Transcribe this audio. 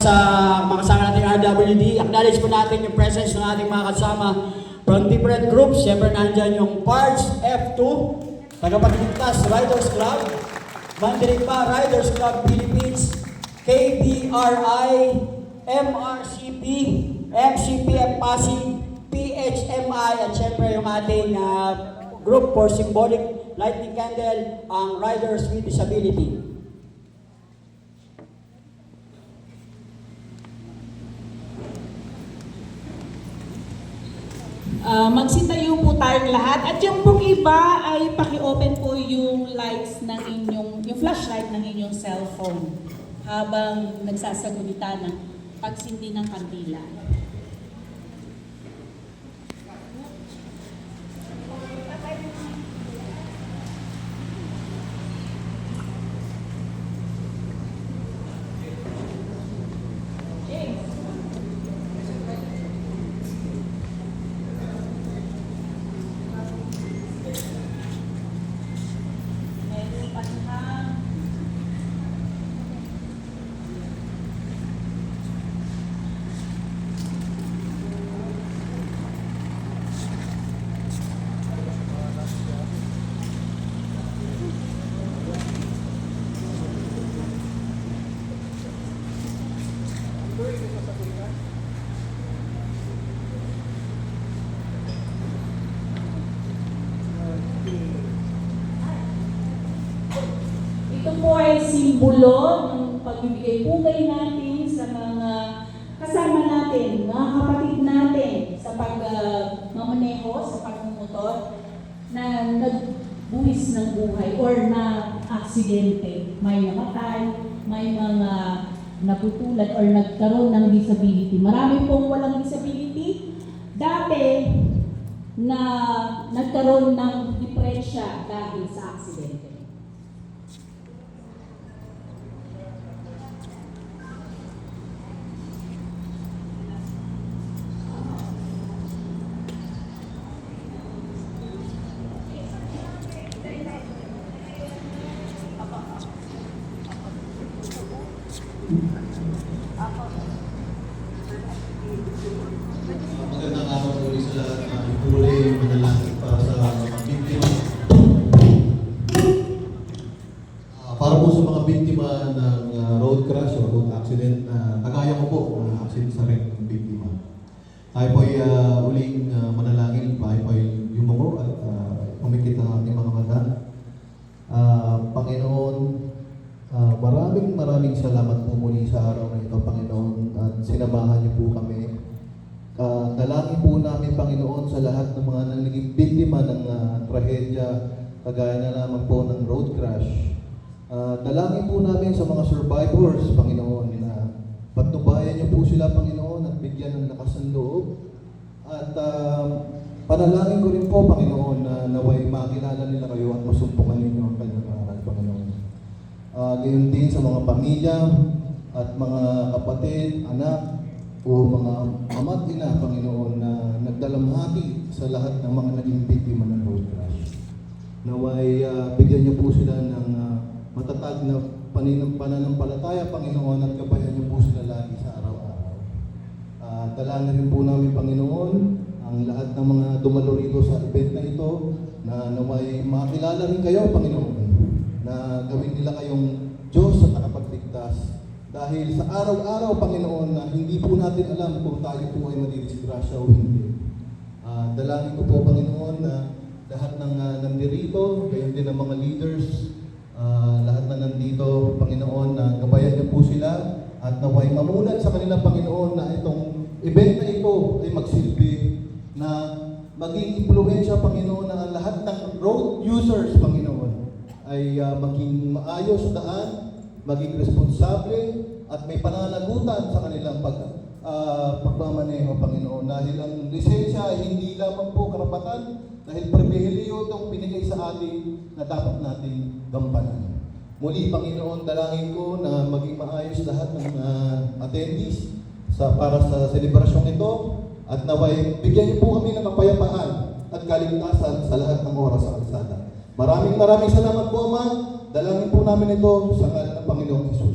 Sa mga kasama nating RWD, acknowledge po natin yung presence ng ating mga kasama from different groups. Siyempre nandyan yung Parts F2, Tagapagligtas Riders Club, Mandirigma Riders Club Philippines, KBRI, MRCP, MCPF Pasig, PHMI, at siyempre yung ating group for symbolic lighting candle, ang Riders with Disability. Magsitayo po tayong lahat at yung pong iba ay paki-open po yung lights ng inyong, yung flashlight ng inyong cellphone habang nagsasagunita ng pagsindi ng kandila. Ito po ay simbolo ng pagbibigay pugay natin sa mga kasama natin, mga kapatid natin sa pagmamaneho, sa pagmumotor na nagbuwis ng buhay or na aksidente. May namatay, may mga naputulan or nagkaroon ng disability. Marami pong walang disability. Dati na nagkaroon ng diferensya dahil sa aksidente. Magandang araw po sa lahat na ipuli manalangin para sa mga biktima. Para po sa mga biktima ng road crash o road accident, kagaya ko po na accident sa rin ng biktima. Tayo po ay uling manalangin, tayo po ay yumungo at pumikit ang ating mga mata. Panginoon, maraming salamat po muli sa araw na ito, Panginoon, at sinamahan niyo po kami. Dalangin po namin, Panginoon, sa lahat ng mga naging biktima ng trahedya, kagaya na lamang po ng road crash. Dalangin po namin sa mga survivors, Panginoon, na patnubayan niyo po sila, Panginoon, at bigyan ng lakas ng loob. At panalangin ko rin po, Panginoon, na naway makilala nila kayo at masumpungan ninyo ang kanyang aral, Panginoon. Gayon din sa mga pamilya at mga kapatid, anak, o mga ama't ina, Panginoon, na nagdalamhati sa lahat ng mga naging biktima ng road crash. Naway bigyan niyo po sila ng matatag na pananampalataya, Panginoon, at gabayan niyo po sila lagi sa araw-araw. Dalangin rin po namin, Panginoon, ang lahat ng mga dumalo rito sa event na ito, na naway makilala rin kayo, Panginoon, na gawin nila kayong Diyos sa tagapagligtas. Dahil sa araw-araw, Panginoon, na hindi po natin alam kung tayo po ay madidisgrasya o hindi. Dalangin ko po, Panginoon, na lahat ng nandirito, gayon din ng mga leaders, lahat na nandito, Panginoon, na gabayan niyo po sila at naway mamulat sa kanilang, Panginoon, na itong event na ito ay magsilbi na maging impluensya, Panginoon, na ang lahat ng road users, Panginoon, ay maging maayos daan, maging responsable at may pananagutan sa kanilang pagmamaneho, Panginoon. Dahil ang lisensya ay hindi lamang po karapatan, dahil pribilehiyo itong binigay sa atin na dapat natin gampanan. Muli, Panginoon, dalangin ko na maging maayos lahat ng attendees para sa selebrasyong ito at naway bigyan niyo po kami ng kapayapaan at kaligtasan sa lahat ng oras sa kalsada. Maraming salamat po, Ama. Dalangin po namin ito sa ngalan ng Panginoong Hesus.